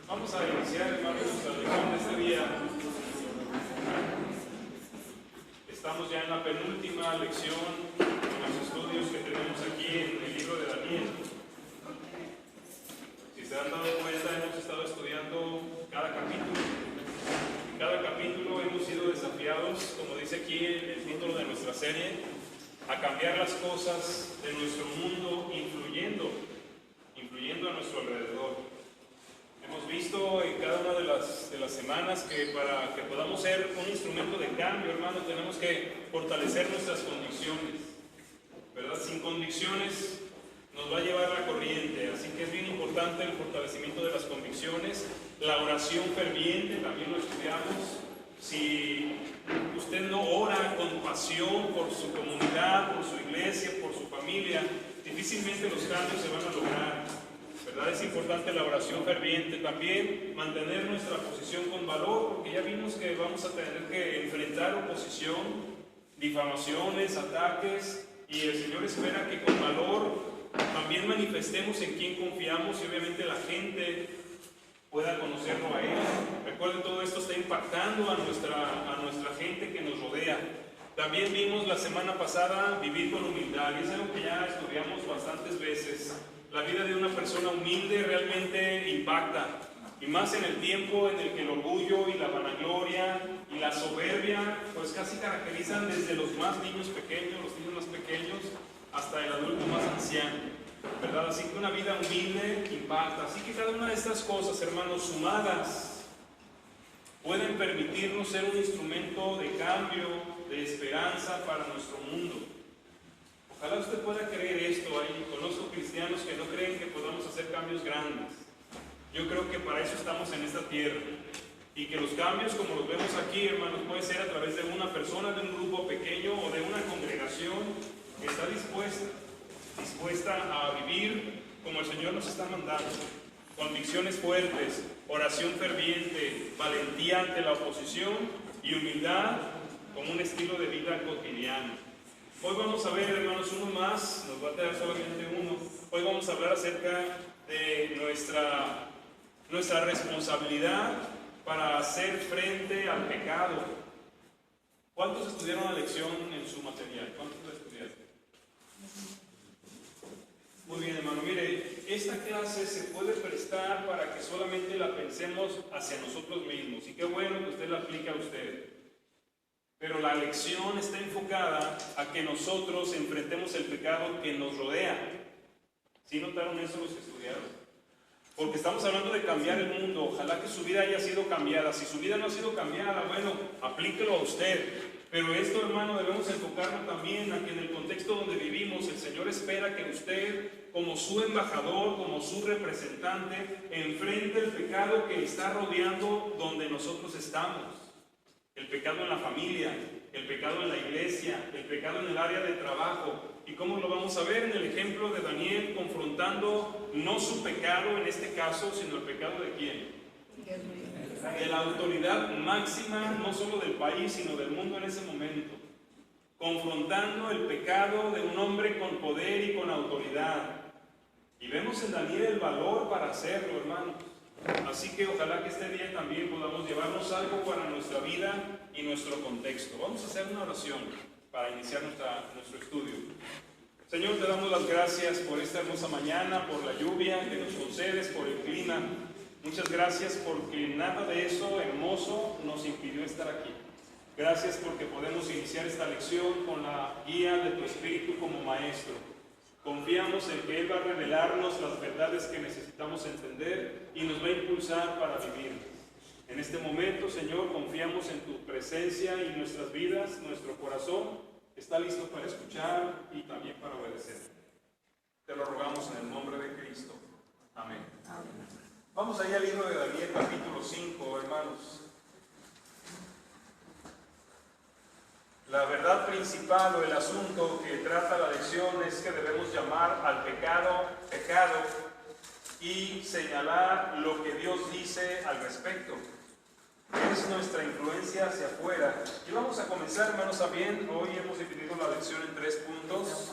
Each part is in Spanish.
Vamos a iniciar, hermanos, nuestra lección de este día. Estamos ya en la penúltima lección de los estudios que tenemos aquí en el libro de Daniel. Si se han dado cuenta, hemos estado estudiando cada capítulo. En cada capítulo hemos sido desafiados, como dice aquí el título de nuestra serie, a cambiar las cosas de nuestro mundo, influyendo a nuestro alrededor. Hemos visto en cada una de las semanas que para que podamos ser un instrumento de cambio, hermano, tenemos que fortalecer nuestras convicciones, ¿verdad? Sin convicciones nos va a llevar la corriente, así que es bien importante el fortalecimiento de las convicciones. La oración ferviente, también lo estudiamos. Si usted no ora con pasión por su comunidad, por su iglesia, por su familia, difícilmente los cambios se van a lograr, ¿verdad? Es importante la oración ferviente. También mantener nuestra posición con valor, porque ya vimos que vamos a tener que enfrentar oposición, difamaciones, ataques, y el Señor espera que con valor también manifestemos en quién confiamos y obviamente la gente pueda conocerlo a Él. Recuerden, todo esto está impactando a nuestra gente que nos rodea. También vimos la semana pasada vivir con humildad, y es algo que ya estudiamos bastantes veces. La vida de una persona humilde realmente impacta, y más en el tiempo en el que el orgullo y la vanagloria y la soberbia pues casi caracterizan desde los más niños pequeños, los niños más pequeños, hasta el adulto más anciano, ¿verdad? Así que una vida humilde impacta. Así que cada una de estas cosas, hermanos, sumadas, pueden permitirnos ser un instrumento de cambio, de esperanza para nuestro mundo. Ojalá usted pueda creer esto. Conozco cristianos que no creen que podamos hacer cambios grandes. Yo creo que para eso estamos en esta tierra. Y que los cambios, como los vemos aquí, hermanos, puede ser a través de una persona, de un grupo pequeño o de una congregación que está dispuesta a vivir como el Señor nos está mandando. Convicciones fuertes, oración ferviente, valentía ante la oposición y humildad como un estilo de vida cotidiano. Hoy vamos a ver, hermanos, uno más, nos va a quedar solamente uno. Hoy vamos a hablar acerca de nuestra responsabilidad para hacer frente al pecado. ¿Cuántos estudiaron la lección en su material? ¿Cuántos la estudiaron? Muy bien, hermano. Mire, esta clase se puede prestar para que solamente la pensemos hacia nosotros mismos. Y qué bueno que usted la aplique a usted. Pero la lección está enfocada a que nosotros enfrentemos el pecado que nos rodea. ¿Sí notaron eso los que estudiaron? Porque estamos hablando de cambiar el mundo. Ojalá que su vida haya sido cambiada. Si su vida no ha sido cambiada, bueno, aplíquelo a usted. Pero esto, hermano, debemos enfocarlo también a que en el contexto donde vivimos, el Señor espera que usted, como su embajador, como su representante, enfrente el pecado que está rodeando donde nosotros estamos. El pecado en la familia, el pecado en la iglesia, el pecado en el área de trabajo. ¿Y cómo lo vamos a ver? En el ejemplo de Daniel, confrontando no su pecado en este caso, sino el pecado de ¿quién? De la autoridad máxima, no solo del país, sino del mundo en ese momento. Confrontando el pecado de un hombre con poder y con autoridad. Y vemos en Daniel el valor para hacerlo, hermanos. Así que ojalá que este día también podamos llevarnos algo para nuestra vida y nuestro contexto. Vamos a hacer una oración para iniciar nuestro estudio. Señor, te damos las gracias por esta hermosa mañana, por la lluvia que nos concedes, por el clima. Muchas gracias porque nada de eso hermoso nos impidió estar aquí. Gracias porque podemos iniciar esta lección con la guía de tu Espíritu como Maestro. Confiamos en que Él va a revelarnos las verdades que necesitamos entender y nos va a impulsar para vivir. En este momento, Señor, confiamos en tu presencia y nuestras vidas, nuestro corazón está listo para escuchar y también para obedecer. Te lo rogamos en el nombre de Cristo. Amén. Amén. Vamos allá al libro de Daniel, capítulo 5, hermanos. La verdad principal o el asunto que trata la lección es que debemos llamar al pecado, pecado, y señalar lo que Dios dice al respecto. Es nuestra influencia hacia afuera. Y vamos a comenzar, hermanos, a bien. Hoy hemos dividido la lección en 3 puntos.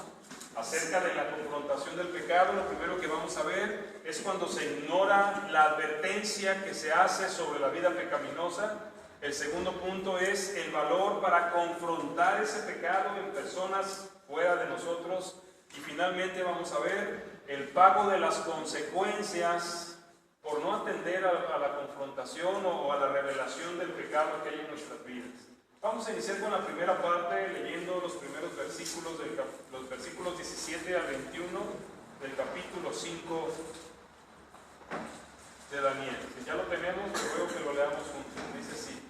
acerca de la confrontación del pecado. Lo primero que vamos a ver es cuando se ignora la advertencia que se hace sobre la vida pecaminosa. El segundo punto es el valor para confrontar ese pecado en personas fuera de nosotros. Y finalmente vamos a ver el pago de las consecuencias por no atender a la confrontación o a la revelación del pecado que hay en nuestras vidas. Vamos a iniciar con la primera parte leyendo los primeros versículos, los versículos 17 al 21 del capítulo 5 de Daniel. Si ya lo tenemos, luego que lo leamos juntos. Dice así: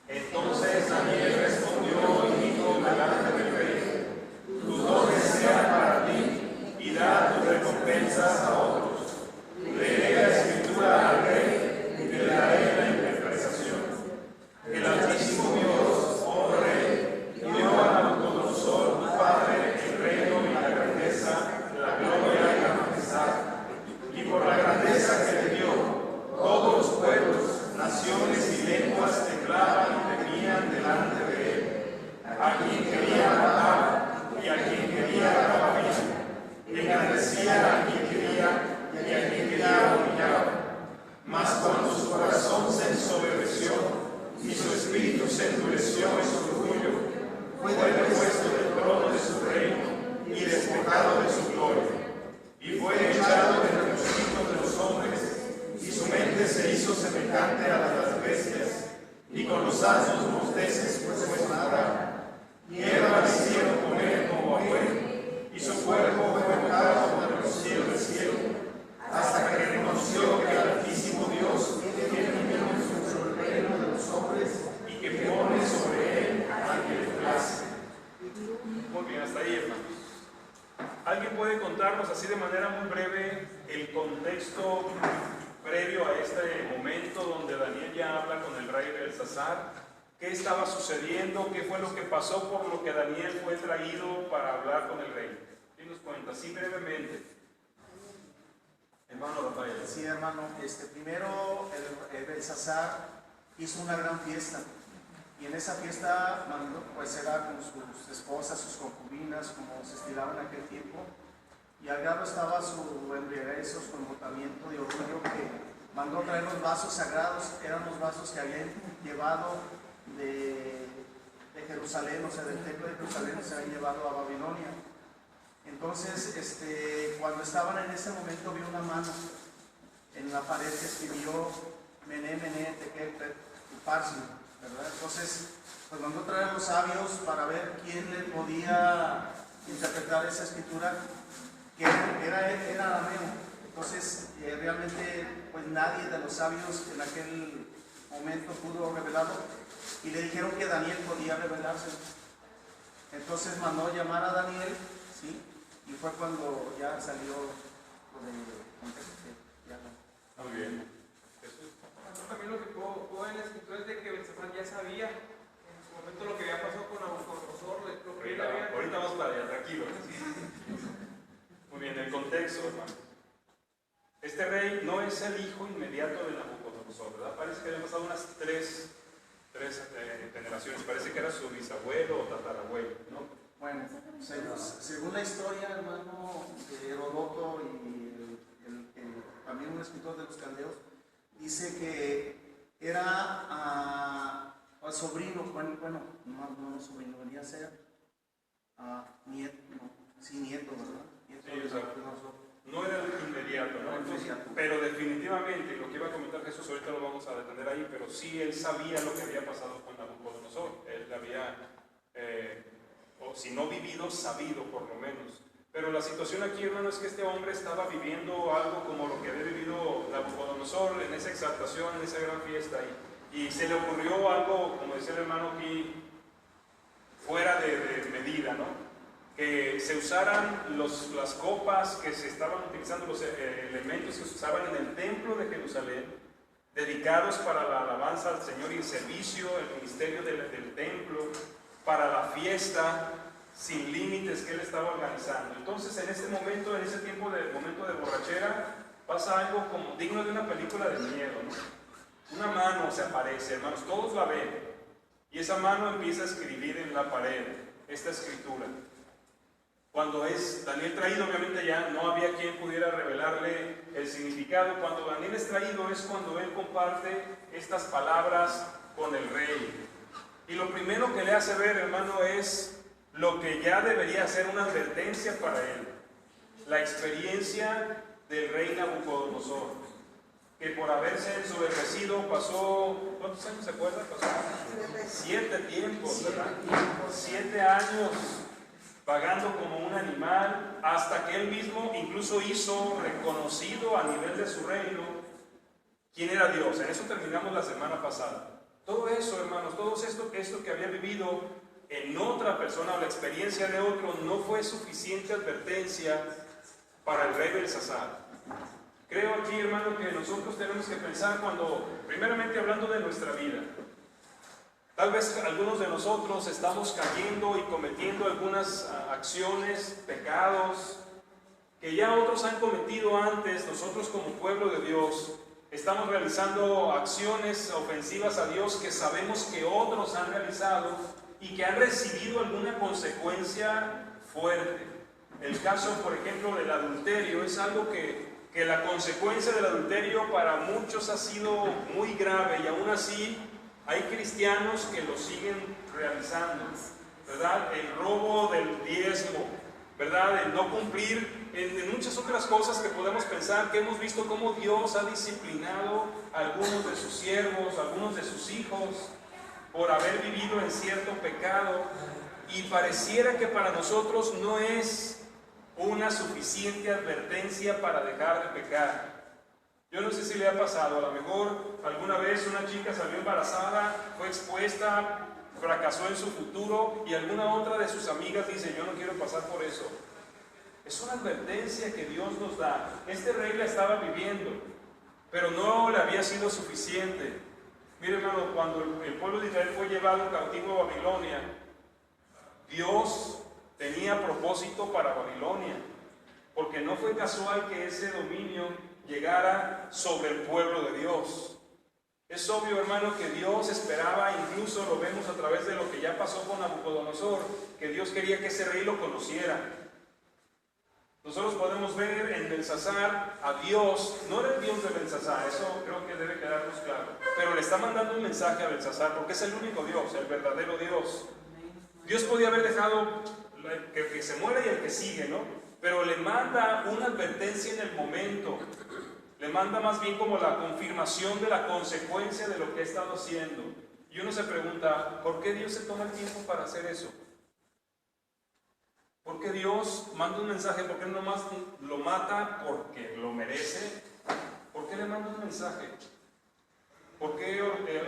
Entonces Daniel respondió y dijo delante del rey: tus dones sean para ti y da tus recompensas a otros. Leeré la escritura al rey y le daré la interpretación. El Altísimo Dios, oh rey, dio a Nabucodonosor, tu padre, el reino y la grandeza, la gloria y la majestad. Y por la grandeza que le dio, todos los pueblos, naciones y lenguas temblaban y temían delante de él. A quien quería matar y a quien quería acabar, engrandecía a quien quería y a quien quería humillar. Mas cuando su corazón se ensoberbeció y su espíritu se endureció en su orgullo, fue depuesto del trono de su reino y despojado de su gloria, y fue echado entre los hijos de los hombres, y su mente se hizo semejante a la de las bestias, y con los asnos monteses fue sembrada. Hierba le hicieron comer como a buey, y su cuerpo fue bajado por los cielos del cielo, hasta que reconoció que el Altísimo Dios tiene dominión sobre el reino de los hombres y que pone sobre él al que le place. Muy bien, hasta ahí, hermanos. ¿Alguien puede contarnos así de manera muy breve el contexto previo a este momento donde Daniel ya habla con el rey Belsasar? ¿Qué estaba sucediendo? ¿Qué fue lo que pasó por lo que Daniel fue traído para hablar con el rey? Dinos cuenta, así brevemente. Hermano Rafael. Sí, hermano. Primero el Belsasar hizo una gran fiesta. Y en esa fiesta mandó, pues era con sus esposas, sus concubinas, como se estilaba en aquel tiempo. Y al grado estaba su embriaguez, su comportamiento de orgullo, que mandó traer los vasos sagrados. Eran los vasos que habían llevado de Jerusalén, o sea, del templo de Jerusalén, se habían llevado a Babilonia. Entonces, cuando estaban en ese momento, vio una mano en la pared que escribió Mené, Mené, Tekel, Upharsin, ¿verdad? Entonces, pues mandó traer a los sabios para ver quién le podía interpretar esa escritura, que era arameo. Entonces, realmente, pues nadie de los sabios en aquel momento pudo revelarlo, y le dijeron que Daniel podía revelarse. Entonces mandó llamar a Daniel, ¿sí? Y fue cuando ya salió lo de contexto. Muy bien. También lo que puedo ver en la escritura es de que Belsasar ya sabía en su momento lo que había pasado con Nabucodonosor. Ahorita vamos para allá, tranquilo. Muy bien, el contexto, hermano. Este rey no es el hijo inmediato de Nabucodonosor, ¿verdad? Parece que le han pasado unas tres generaciones. Parece que era su bisabuelo o tatarabuelo, ¿no? Bueno, según la historia, hermano, de Heródoto y también un escritor de los caldeos, dice que era sobrino, bueno, no sobrino, venía a ser nieto, nieto, ¿verdad? Nieto, sí, o sea, no era el inmediato, ¿no? Entonces, pero definitivamente, lo que iba a comentar Jesús, ahorita lo vamos a detener ahí, pero sí él sabía lo que había pasado con Nabucodonosor. Él había, o si no vivido, sabido por lo menos. Pero la situación aquí, hermano, es que este hombre estaba viviendo algo como lo que había vivido Nabucodonosor en esa exaltación, en esa gran fiesta. Y se le ocurrió algo, como decía el hermano aquí, fuera de medida, ¿no? Que se usaran las copas que se estaban utilizando, los elementos que se usaban en el templo de Jerusalén, dedicados para la alabanza al Señor y el servicio, el ministerio del templo, para la fiesta sin límites que él estaba organizando. Entonces, en este momento, en ese tiempo de momento de borrachera, pasa algo como digno de una película de miedo, ¿no? Una mano se aparece, hermanos, todos la ven, y esa mano empieza a escribir en la pared esta escritura. Cuando es Daniel traído, obviamente ya no había quien pudiera revelarle el significado. Cuando Daniel es traído es cuando él comparte estas palabras con el rey. Y lo primero que le hace ver, hermano, es lo que ya debería ser una advertencia para él. La experiencia del rey Nabucodonosor, que por haberse ensoberbecido pasó, ¿cuántos años se acuerda? Pasó 7 tiempos, ¿verdad? 7 años pagando como un animal, hasta que él mismo incluso hizo reconocido a nivel de su reino quién era Dios. En eso terminamos la semana pasada. Todo eso, hermanos, todo esto que había vivido en otra persona o la experiencia de otro no fue suficiente advertencia para el rey Belsasar. Creo aquí, hermano, que nosotros tenemos que pensar primeramente hablando de nuestra vida. Tal vez algunos de nosotros estamos cayendo y cometiendo algunas acciones, pecados, que ya otros han cometido antes. Nosotros como pueblo de Dios estamos realizando acciones ofensivas a Dios que sabemos que otros han realizado y que han recibido alguna consecuencia fuerte. El caso, por ejemplo, del adulterio es algo que la consecuencia del adulterio para muchos ha sido muy grave, y aún así hay cristianos que lo siguen realizando, ¿verdad? El robo del diezmo, ¿verdad? El no cumplir en muchas otras cosas que podemos pensar, que hemos visto cómo Dios ha disciplinado a algunos de sus siervos, a algunos de sus hijos, por haber vivido en cierto pecado, y pareciera que para nosotros no es una suficiente advertencia para dejar de pecar. Yo no sé si le ha pasado, a lo mejor alguna vez una chica salió embarazada, fue expuesta, fracasó en su futuro, y alguna otra de sus amigas dice: yo no quiero pasar por eso. Es una advertencia que Dios nos da. Este rey la estaba viviendo, pero no le había sido suficiente. Mire, hermano, cuando el pueblo de Israel fue llevado cautivo a Babilonia, Dios tenía propósito para Babilonia, porque no fue casual que ese dominio llegara sobre el pueblo de Dios. Es obvio, hermano, que Dios esperaba, incluso lo vemos a través de lo que ya pasó con Nabucodonosor, que Dios quería que ese rey lo conociera. Nosotros podemos ver en Belsasar a Dios, no era el Dios de Belsasar, eso creo que debe quedarnos claro, pero le está mandando un mensaje a Belsasar, porque es el único Dios, el verdadero Dios. Dios podía haber dejado que se muera y el que sigue, ¿no? Pero le manda una advertencia en el momento, le manda más bien como la confirmación de la consecuencia de lo que ha estado haciendo. Y uno se pregunta, ¿por qué Dios se toma el tiempo para hacer eso? ¿Por qué Dios manda un mensaje? ¿Por qué no más lo mata porque lo merece? ¿Por qué le manda un mensaje? ¿Por qué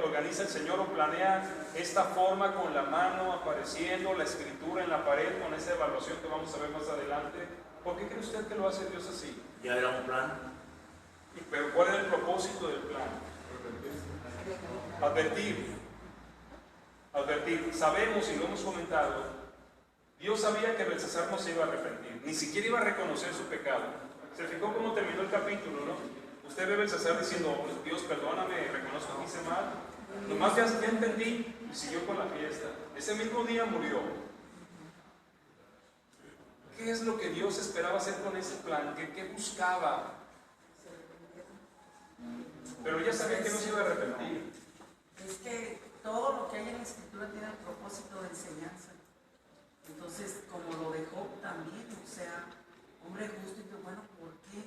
organiza el Señor o planea esta forma con la mano apareciendo, la escritura en la pared, con esa evaluación que vamos a ver más adelante? ¿Por qué cree usted que lo hace Dios así? Ya era un plan. Pero ¿cuál es el propósito del plan? Advertir. Advertir. Sabemos, y lo hemos comentado, Dios sabía que Belsasar no se iba a arrepentir, ni siquiera iba a reconocer su pecado. Se fijó cómo terminó el capítulo, ¿no? Usted ve a Belsasar diciendo: oh, Dios, perdóname, reconozco que hice mal. Nomás ya entendí, y siguió con la fiesta. Ese mismo día murió. ¿Qué es lo que Dios esperaba hacer con ese plan? ¿Qué buscaba? Pero ya sabía que no se iba a arrepentir. Es que todo lo que hay en la Escritura tiene el propósito de enseñanza. Entonces, como lo dejó también, o sea, hombre justo, y que bueno, ¿por qué?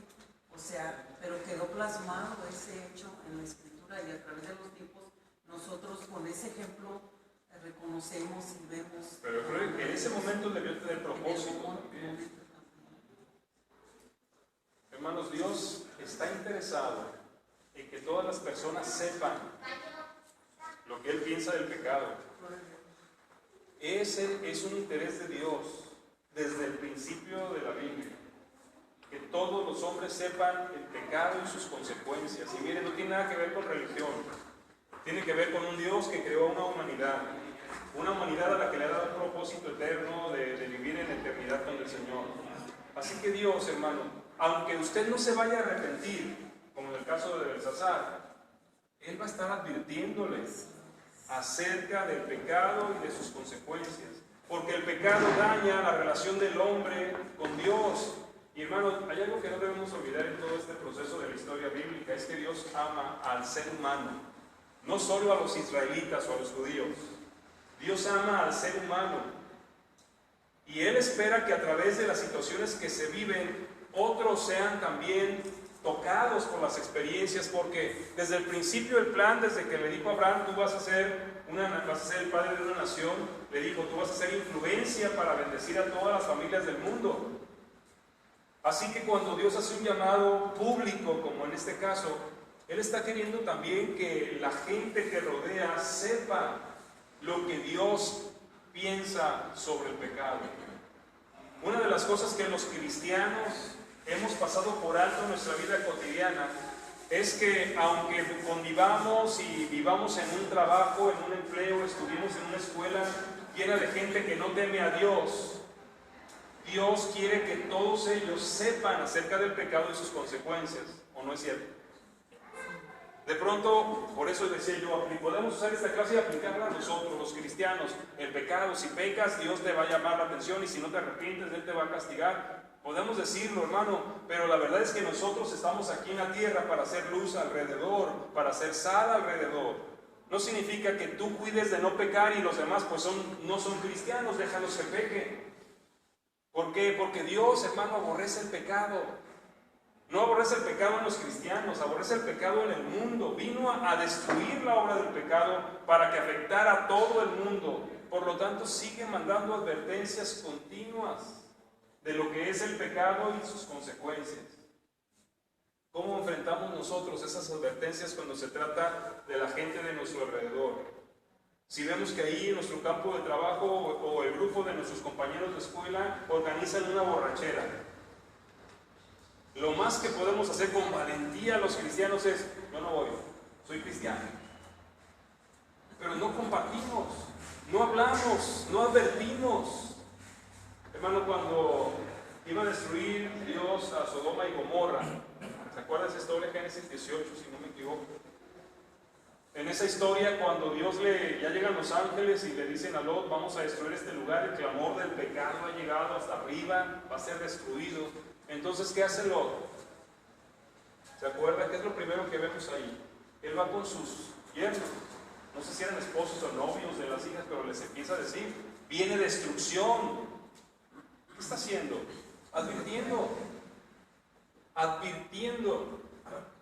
O sea, pero quedó plasmado ese hecho en la Escritura, y a través de los tiempos nosotros con ese ejemplo reconocemos y vemos. Pero creo que en ese momento debió tener propósito también. Hermanos, Dios está interesado en que todas las personas sepan lo que Él piensa del pecado. Ese es un interés de Dios desde el principio de la Biblia. Que todos los hombres sepan el pecado y sus consecuencias. Y miren, no tiene nada que ver con religión. Tiene que ver con un Dios que creó una humanidad a la que le ha dado un propósito eterno de vivir en eternidad con el Señor. Así que Dios, hermano, aunque usted no se vaya a arrepentir, como en el caso de Belsasar, Él va a estar advirtiéndoles acerca del pecado y de sus consecuencias. porque el pecado daña la relación del hombre con Dios. Y hermano, hay algo que no debemos olvidar en todo este proceso de la historia bíblica, es que Dios ama al ser humano, no solo a los israelitas o a los judíos. Dios ama al ser humano, y Él espera que a través de las situaciones que se viven, otros sean también tocados por las experiencias, porque desde el principio el plan, desde que le dijo a Abraham, tú vas a ser el padre de una nación, le dijo, tú vas a ser influencia para bendecir a todas las familias del mundo. Así que cuando Dios hace un llamado público, como en este caso, Él está queriendo también que la gente que rodea sepa lo que Dios piensa sobre el pecado. Una de las cosas que los cristianos hemos pasado por alto en nuestra vida cotidiana es que aunque convivamos y vivamos en un trabajo, en un empleo, estuvimos en una escuela llena de gente que no teme a Dios, Dios quiere que todos ellos sepan acerca del pecado y sus consecuencias, ¿o no es cierto? De pronto, por eso decía yo, podemos usar esta clase y aplicarla a nosotros, los cristianos. El pecado, si pecas, Dios te va a llamar la atención, y si no te arrepientes, Él te va a castigar. Podemos decirlo, hermano, pero la verdad es que nosotros estamos aquí en la tierra para hacer luz alrededor, para hacer sal alrededor. No significa que tú cuides de no pecar y los demás pues no son cristianos, déjalos que pequen. ¿Por qué? Porque Dios, hermano, aborrece el pecado. No aborrece el pecado en los cristianos, aborrece el pecado en el mundo. Vino a destruir la obra del pecado para que afectara a todo el mundo. Por lo tanto, sigue mandando advertencias continuas de lo que es el pecado y sus consecuencias. ¿Cómo enfrentamos nosotros esas advertencias cuando se trata de la gente de nuestro alrededor? Si vemos que ahí en nuestro campo de trabajo o el grupo de nuestros compañeros de escuela organizan una borrachera, lo más que podemos hacer con valentía los cristianos es, yo no voy, soy cristiano. Pero no compartimos, no hablamos, no advertimos. Hermano, cuando iba a destruir Dios a Sodoma y Gomorra, ¿se acuerdan esa historia? Génesis 18, si no me equivoco. En esa historia, cuando ya llegan los ángeles y le dicen a Lot, vamos a destruir este lugar, el clamor del pecado ha llegado hasta arriba, va a ser destruido. Entonces, ¿qué hace Lot? ¿Se acuerda? ¿Qué es lo primero que vemos ahí? Él va con sus yernos, no sé si eran esposos o novios de las hijas, pero les empieza a decir, viene destrucción. ¿Qué está haciendo? Advirtiendo.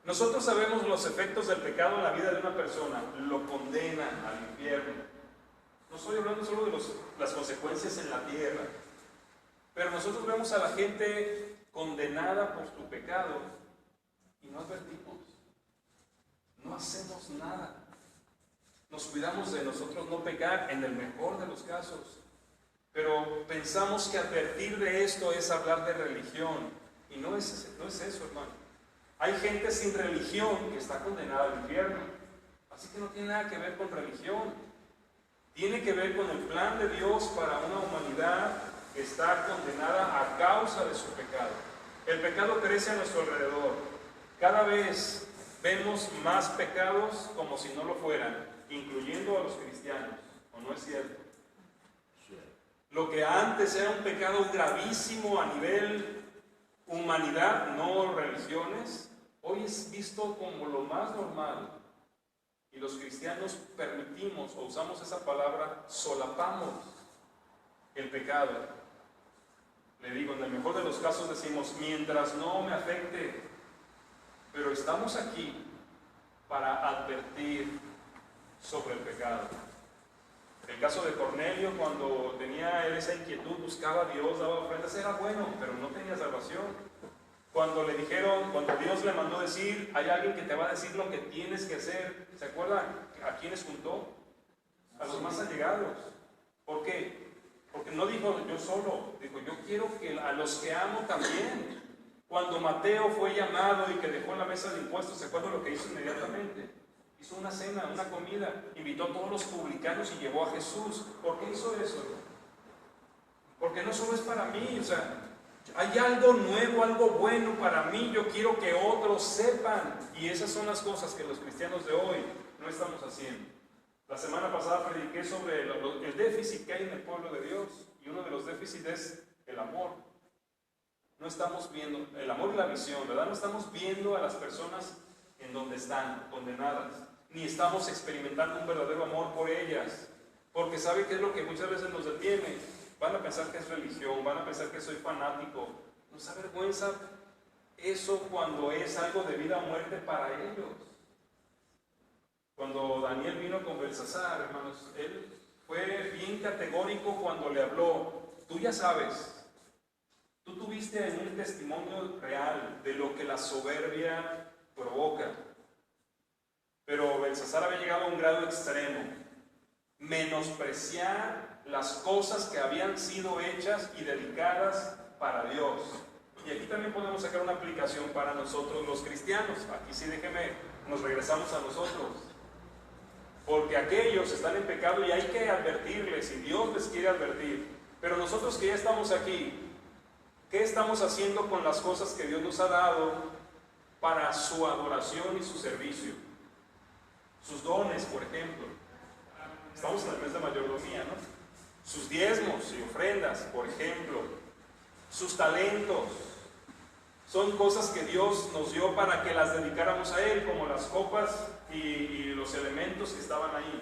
Nosotros sabemos los efectos del pecado en la vida de una persona, lo condena al infierno. No estoy hablando solo de las consecuencias en la tierra, pero nosotros vemos a la gente condenada por su pecado y no advertimos, no hacemos nada, nos cuidamos de nosotros no pecar en el mejor de los casos, pero pensamos que advertir de esto es hablar de religión, y no es eso, hermano. Hay gente sin religión que está condenada al infierno, así que no tiene nada que ver con religión, tiene que ver con el plan de Dios para una humanidad que está condenada a causa de su pecado. El pecado crece a nuestro alrededor, cada vez vemos más pecados como si no lo fueran, incluyendo a los cristianos, ¿o no es cierto? Lo que antes era un pecado gravísimo a nivel humanidad, no religiones, hoy es visto como lo más normal. Y los cristianos permitimos, o usamos esa palabra, solapamos el pecado. Le digo, en el mejor de los casos decimos, mientras no me afecte, pero estamos aquí para advertir sobre el pecado. El caso de Cornelio, cuando tenía él esa inquietud, buscaba a Dios, daba ofrendas, era bueno, pero no tenía salvación. Cuando le dijeron, cuando Dios le mandó decir, hay alguien que te va a decir lo que tienes que hacer, ¿se acuerdan a quiénes juntó? A los más allegados. ¿Por qué? Porque no dijo yo solo, dijo yo quiero que a los que amo también. Cuando Mateo fue llamado y que dejó la mesa de impuestos, ¿se acuerdan lo que hizo inmediatamente? Hizo una cena, una comida, invitó a todos los publicanos y llevó a Jesús. ¿Por qué hizo eso? Porque no solo es para mí, o sea, hay algo nuevo, algo bueno para mí, yo quiero que otros sepan. Y esas son las cosas que los cristianos de hoy no estamos haciendo. La semana pasada prediqué sobre el déficit que hay en el pueblo de Dios, y uno de los déficits es el amor. No estamos viendo el amor y la visión, ¿verdad? No estamos viendo a las personas en donde están condenadas, ni estamos experimentando un verdadero amor por ellas, porque ¿sabe qué es lo que muchas veces nos detiene? Van a pensar que es religión, van a pensar que soy fanático. Nos avergüenza eso cuando es algo de vida o muerte para ellos. Cuando Daniel vino con Belsasar, hermanos, él fue bien categórico cuando le habló. Tú ya sabes, tú tuviste un testimonio real de lo que la soberbia provoca. Pero Belsasar había llegado a un grado extremo, menospreciar las cosas que habían sido hechas y dedicadas para Dios. Y aquí también podemos sacar una aplicación para nosotros los cristianos. Aquí sí nos regresamos a nosotros. Porque aquellos están en pecado y hay que advertirles, y Dios les quiere advertir. Pero nosotros que ya estamos aquí, ¿qué estamos haciendo con las cosas que Dios nos ha dado para su adoración y su servicio? Sus dones, por ejemplo. Estamos en el mes de mayordomía, ¿no? Sus diezmos y ofrendas, por ejemplo. Sus talentos. Son cosas que Dios nos dio para que las dedicáramos a Él, como las copas y los elementos que estaban ahí.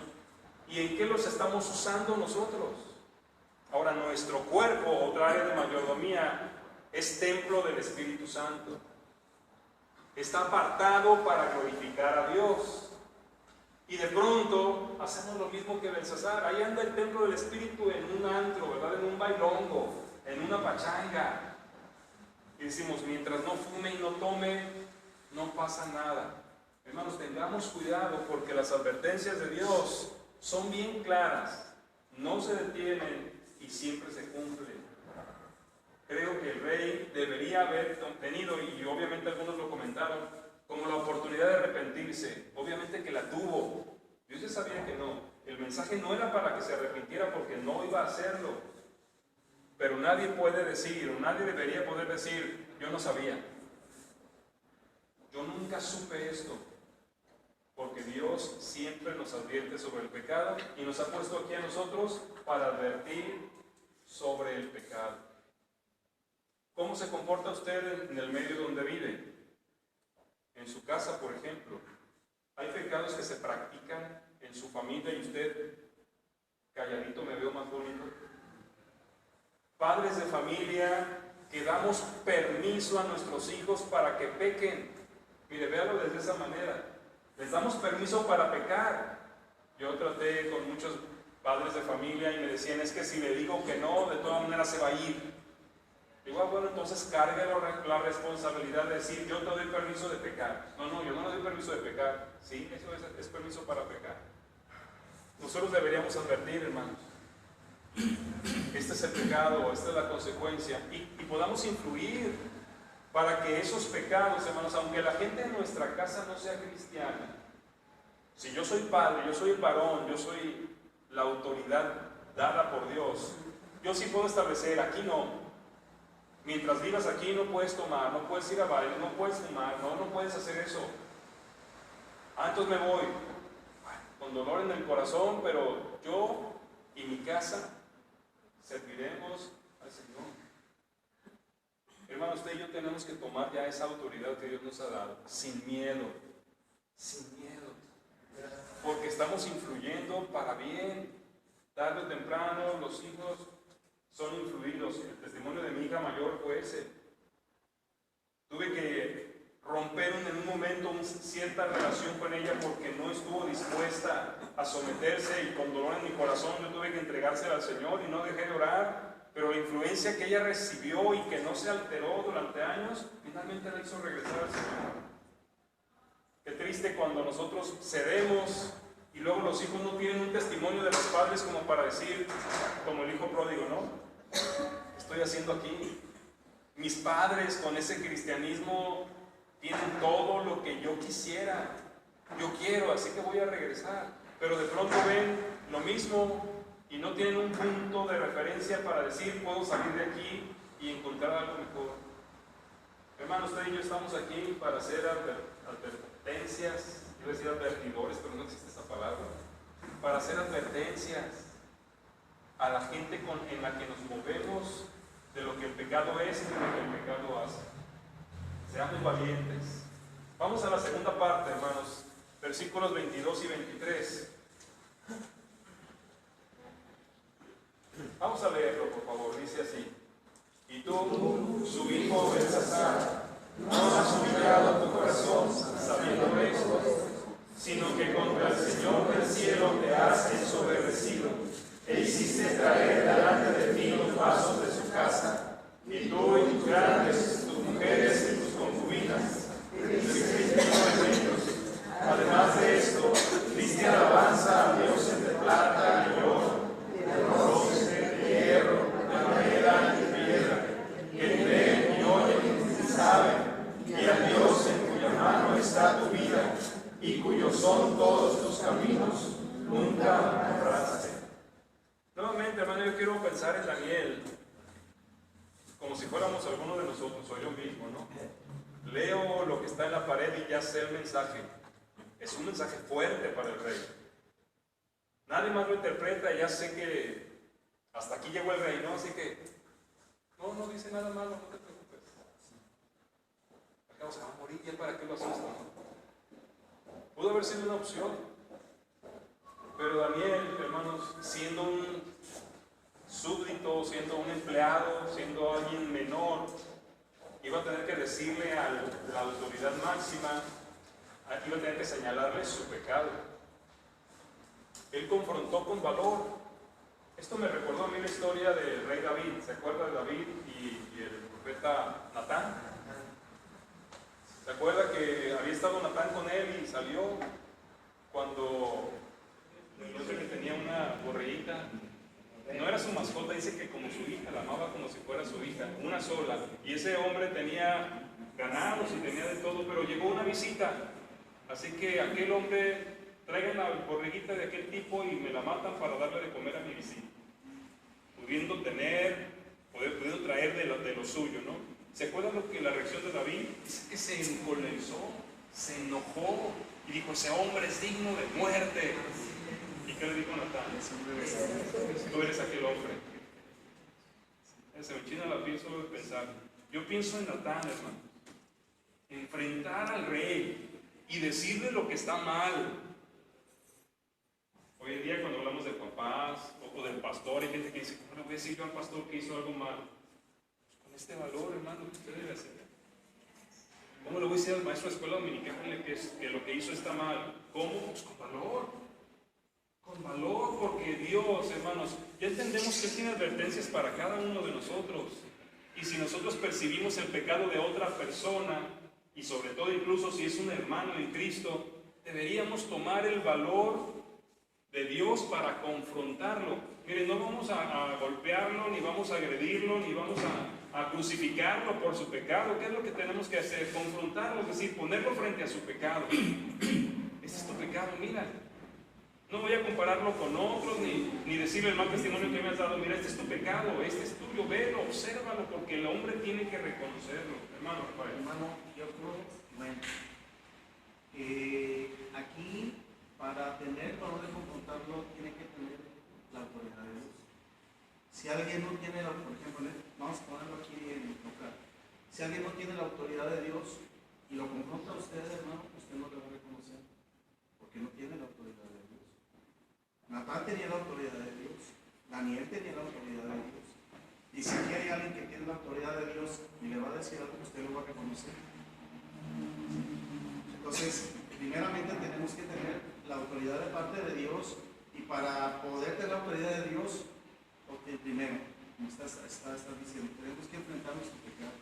¿Y en qué los estamos usando nosotros? Ahora, nuestro cuerpo, otra área de mayordomía, es templo del Espíritu Santo. Está apartado para glorificar a Dios. Y de pronto hacemos lo mismo que Belsasar. Ahí anda el templo del Espíritu en un antro, ¿verdad? En un bailongo, en una pachanga. Y decimos, mientras no fume y no tome, no pasa nada. Hermanos, tengamos cuidado porque las advertencias de Dios son bien claras, no se detienen y siempre se cumplen. Creo que el rey debería haber tenido, y obviamente algunos lo comentaron, como la oportunidad de arrepentirse. Obviamente que la tuvo. Dios ya sabía que no. El mensaje no era para que se arrepintiera porque no iba a hacerlo. Pero nadie puede decir, o nadie debería poder decir, yo no sabía. Yo nunca supe esto. Porque Dios siempre nos advierte sobre el pecado y nos ha puesto aquí a nosotros para advertir sobre el pecado. ¿Cómo se comporta usted en el medio donde vive? En su casa, por ejemplo. Hay pecados que se practican en su familia y usted, calladito, me veo más bonito. Padres de familia que damos permiso a nuestros hijos para que pequen. Mire, véalo desde esa manera. Les damos permiso para pecar. Yo traté con muchos padres de familia y me decían, es que si le digo que no, de todas maneras se va a ir. Digo, bueno, entonces cargue la responsabilidad de decir, yo te doy permiso de pecar. No, yo no le doy permiso de pecar. Sí, eso es permiso para pecar. Nosotros deberíamos advertir, hermanos. Este es el pecado, esta es la consecuencia. Y podamos influir para que esos pecados, hermanos, aunque la gente en nuestra casa no sea cristiana, si yo soy padre, yo soy el varón, yo soy la autoridad dada por Dios, yo sí puedo establecer, aquí no. Mientras vivas aquí no puedes tomar, no puedes ir a baile, no puedes fumar, no puedes hacer eso. Entonces me voy, con dolor en el corazón, pero yo y mi casa serviremos al Señor. Hermano, usted y yo tenemos que tomar ya esa autoridad que Dios nos ha dado, sin miedo, porque estamos influyendo para bien. Tarde o temprano los hijos son influidos. El testimonio de mi hija mayor fue ese. Tuve que romper en un momento cierta relación con ella porque no estuvo dispuesta a someterse, y con dolor en mi corazón yo tuve que entregársela al Señor y no dejé de orar. Pero la influencia que ella recibió y que no se alteró durante años, finalmente la hizo regresar al Señor. Qué triste cuando nosotros cedemos y luego los hijos no tienen un testimonio de los padres como para decir, como el hijo pródigo, ¿no? ¿Qué estoy haciendo aquí? Mis padres con ese cristianismo tienen todo lo que yo quisiera. Yo quiero, así que voy a regresar. Pero de pronto ven lo mismo y no tienen un punto de referencia para decir, puedo salir de aquí y encontrar algo mejor. Hermano, usted y yo estamos aquí para hacer advertencias, iba a decir advertidores, pero no existe esa palabra. para hacer advertencias a la gente en la que nos movemos de lo que el pecado es y de lo que el pecado hace. Seamos valientes. Vamos a la segunda parte, hermanos, versículos 22 y 23. Vamos a leerlo, por favor. Dice así: y tú, su hijo Belsasar, no has humillado tu corazón sabiendo esto, sino que contra el Señor del cielo te has ensoberbecido, e hiciste traer delante de ti los vasos de su casa, y tú y tus grandes, tus mujeres y tus concubinas, además de esto, diste alabanza a dioses de plata y oro, de bronce, de hierro, de madera y de piedra, que creen y oyen y saben, y al Dios en cuya mano está tu vida, y cuyos son todos tus caminos, nunca honraste. Nuevamente, hermano, yo quiero pensar en Daniel como si fuéramos alguno de nosotros, o yo mismo, ¿no? Leo lo que está en la pared y ya sé el mensaje. Es un mensaje fuerte para el rey. Nadie más lo interpreta y ya sé que hasta aquí llegó el rey, ¿no? Así que no dice nada malo, no te preocupes. Acá se va a morir, ¿y él para qué lo asusta? Pudo haber sido una opción. Pero Daniel, hermanos, siendo un súbdito, siendo un empleado, siendo alguien menor, iba a tener que decirle a la autoridad máxima, iba a tener que señalarle su pecado. Él confrontó con valor. Esto me recordó a mí la historia del rey David. ¿Se acuerda de David y el profeta Natán? ¿Se acuerda que había estado Natán con él y salió cuando el hombre que tenía una borreguita? No era su mascota, dice que como su hija, la amaba como si fuera su hija, una sola. Y ese hombre tenía ganados y tenía de todo, pero llegó una visita. Así que aquel hombre, traigan la borreguita de aquel tipo y me la matan para darle de comer a mi visita. Pudiendo traer de lo suyo, ¿no? ¿Se acuerdan lo que la reacción de David? Dice que se encolerizó, se enojó y dijo: ese hombre es digno de muerte. ¿Y qué le dijo Natán? Tú eres aquel hombre. Se me enchina la piel solo de pensar. Yo pienso en Natán, hermano. Enfrentar al rey y decirle lo que está mal. Hoy en día, cuando hablamos de papás o del pastor, hay gente que dice: ¿cómo le voy a decir yo al pastor que hizo algo mal? Pues con este valor, hermano, que usted debe hacer. ¿Cómo le voy a decir al maestro de escuela dominical que lo que hizo está mal? ¿Cómo? Pues con valor. Con valor, porque Dios, hermanos, ya entendemos que Él tiene advertencias para cada uno de nosotros. Y si nosotros percibimos el pecado de otra persona, y sobre todo incluso si es un hermano en Cristo, deberíamos tomar el valor de Dios para confrontarlo. Miren, no vamos a golpearlo, ni vamos a agredirlo, ni vamos a crucificarlo por su pecado. ¿Qué es lo que tenemos que hacer? Confrontarlo, es decir, ponerlo frente a su pecado. Este es tu pecado, mira. No voy a compararlo con otros, ni decirle el mal testimonio que me has dado. Mira, este es tu pecado, este es tuyo, velo, obsérvalo, porque el hombre tiene que reconocerlo. Hermano Rafael. Hermano, yo creo, bueno, aquí para tener valor de confrontarlo tiene que tener la autoridad de Dios. Si alguien no tiene la, por ejemplo, vamos a ponerlo aquí en local. Si alguien no tiene la autoridad de Dios y lo confronta a usted, hermano, usted no le va a reconocer, porque no tiene la autoridad de Dios. Natán tenía la autoridad de Dios, Daniel tenía la autoridad de Dios. Y si aquí hay alguien que tiene la autoridad de Dios y le va a decir algo, usted lo va a reconocer. Entonces, primeramente tenemos que tener la autoridad de parte de Dios, y para poder tener la autoridad de Dios, primero, como estás diciendo, tenemos que enfrentar nuestro pecado,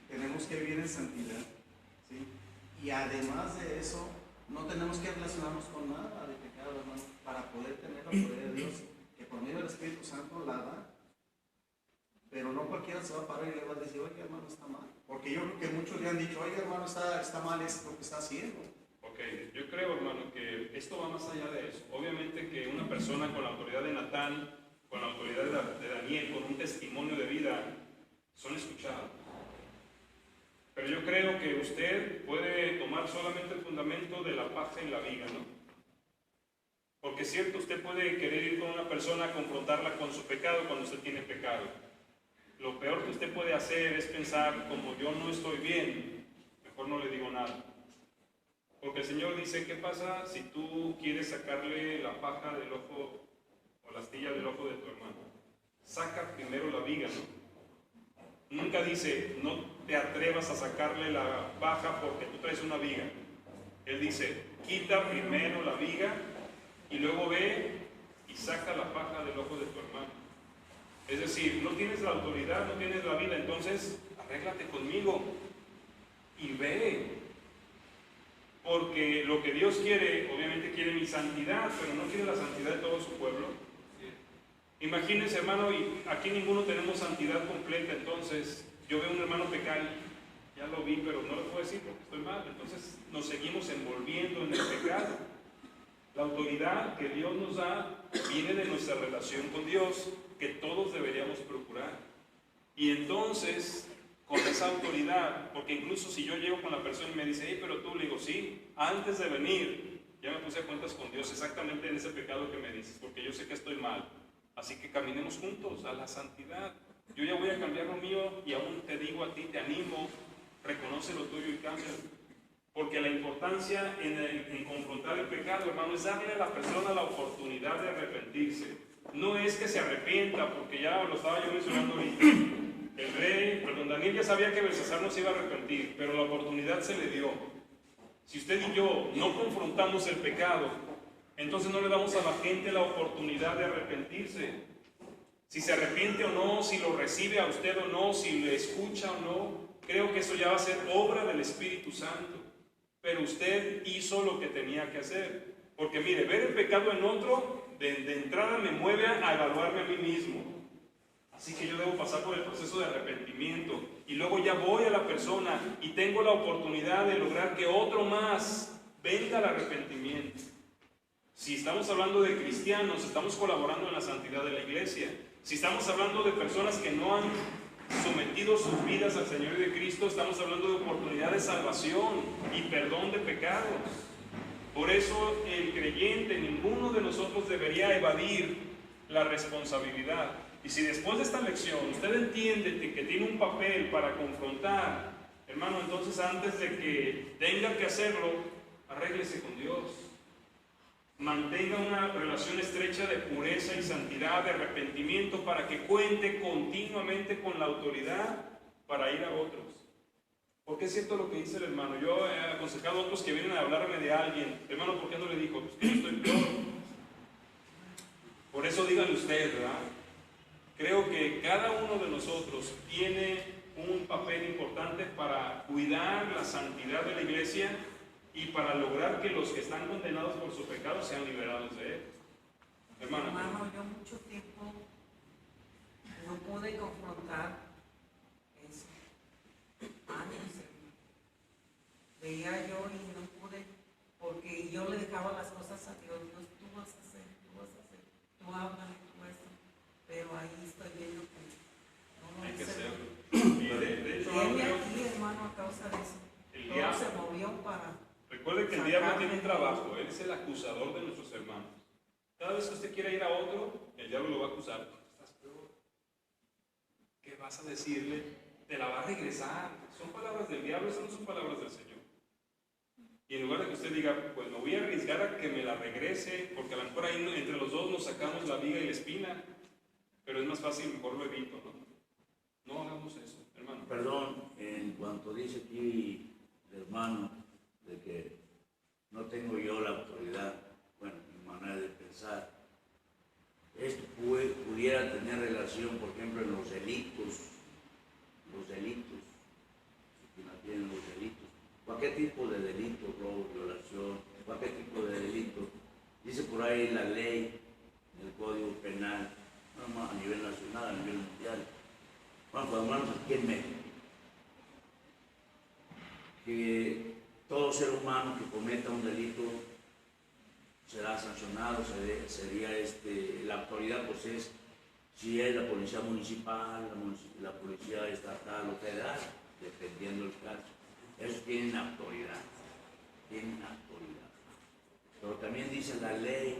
tenemos que vivir en santidad, ¿sí? Y además de eso, no tenemos que relacionarnos con nada de pecado, hermano, para poder tener la autoridad de Dios, que por medio del Espíritu Santo la da. Pero no cualquiera se va a parar y le va a decir: oye, hermano, está mal. Porque yo creo que muchos le han dicho: oye, hermano, está mal esto que está haciendo. Ok, yo creo, hermano, que esto va más allá de eso. Obviamente que una persona con la autoridad de Natán, con la autoridad de Daniel, con un testimonio de vida, son escuchados. Pero yo creo que usted puede tomar solamente el fundamento de la paja y la viga, ¿no? Porque es cierto, usted puede querer ir con una persona a confrontarla con su pecado cuando usted tiene pecado. Lo peor que usted puede hacer es pensar, como yo no estoy bien, mejor no le digo nada. Porque el Señor dice, ¿qué pasa si tú quieres sacarle la paja del ojo o la astilla del ojo de tu hermano? Saca primero la viga, ¿no? Nunca dice, no te atrevas a sacarle la paja porque tú traes una viga. Él dice, quita primero la viga y luego ve y saca la paja del ojo de tu hermano. Es decir, no tienes la autoridad, no tienes la vida, entonces arréglate conmigo y ve. Porque lo que Dios quiere, obviamente quiere mi santidad, pero no quiere la santidad de todo su pueblo. Imagínense, hermano, y aquí ninguno tenemos santidad completa, entonces yo veo a un hermano pecar, ya lo vi, pero no lo puedo decir porque estoy mal, entonces nos seguimos envolviendo en el pecado. La autoridad que Dios nos da viene de nuestra relación con Dios, que todos deberíamos procurar. Y entonces, con esa autoridad, porque incluso si yo llego con la persona y me dice, hey, pero tú, le digo, sí, antes de venir, ya me puse a cuentas con Dios exactamente en ese pecado que me dices, porque yo sé que estoy mal. Así que caminemos juntos a la santidad. Yo ya voy a cambiar lo mío y aún te digo a ti, te animo, reconoce lo tuyo y cambia. Porque la importancia en confrontar el pecado, hermano, es darle a la persona la oportunidad de arrepentirse. No es que se arrepienta, porque ya lo estaba yo mencionando ahorita. El rey, Daniel ya sabía que Belsasar no se iba a arrepentir, pero la oportunidad se le dio. Si usted y yo no confrontamos el pecado, entonces no le damos a la gente la oportunidad de arrepentirse. Si se arrepiente o no, si lo recibe a usted o no, si le escucha o no, creo que eso ya va a ser obra del Espíritu Santo. Pero usted hizo lo que tenía que hacer. Porque mire, ver el pecado en otro, de entrada me mueve a evaluarme a mí mismo. Así que yo debo pasar por el proceso de arrepentimiento. Y luego ya voy a la persona y tengo la oportunidad de lograr que otro más venga al arrepentimiento. Si estamos hablando de cristianos, estamos colaborando en la santidad de la iglesia. Si estamos hablando de personas que no han sometido sus vidas al Señor y de Cristo, estamos hablando de oportunidad de salvación y perdón de pecados. Por eso el creyente, ninguno de nosotros debería evadir la responsabilidad. Y si después de esta lección usted entiende que tiene un papel para confrontar, hermano, entonces antes de que tenga que hacerlo, arréglese con Dios. Mantenga una relación estrecha de pureza y santidad, de arrepentimiento, para que cuente continuamente con la autoridad para ir a otros. Porque es cierto lo que dice el hermano. Yo he aconsejado a otros que vienen a hablarme de alguien. Hermano, ¿por qué no le dijo? Pues que yo estoy peor. Por eso díganle usted, ¿verdad? Creo que cada uno de nosotros tiene un papel importante para cuidar la santidad de la iglesia y para lograr que los que están condenados por su pecado sean liberados de él. Hermano, yo mucho tiempo no pude confrontar eso. Años. Veía yo y no pude, porque yo le dejaba las cosas a Dios. Dios, tú vas a hacer, tú háblame, tú eso. Pero ahí estoy viendo que no lo hay que hice. hacerlo. Y de hecho, Y aquí, hermano, a causa de eso, el todo diablo, se movió para... recuerde que el diablo tiene un trabajo. Él es el acusador de nuestros hermanos. Cada vez que usted quiera ir a otro, el diablo lo va a acusar. Estás peor. ¿Qué vas a decirle? Te la va a regresar. Son palabras del diablo, esas no son palabras del Señor. Y en lugar de que usted diga, pues me voy a arriesgar a que me la regrese, porque a lo mejor ahí entre los dos nos sacamos la viga y la espina, pero es más fácil, mejor lo evito, ¿no? No hagamos eso, hermano. Perdón, en cuanto dice aquí el hermano de que no tengo yo la autoridad, bueno, mi manera de pensar, esto pudiera tener relación, por ejemplo, en los delitos, si no tienen los delitos, cualquier tipo de delito, robo, violación, cualquier tipo de delito, dice por ahí la ley, el Código Penal, no más a nivel nacional, a nivel mundial, bueno, por lo menos aquí en México, que todo ser humano que cometa un delito será sancionado, sería la autoridad, pues es, si es la policía municipal, la policía estatal o federal, dependiendo del caso. Ellos tienen autoridad. Pero también dice la ley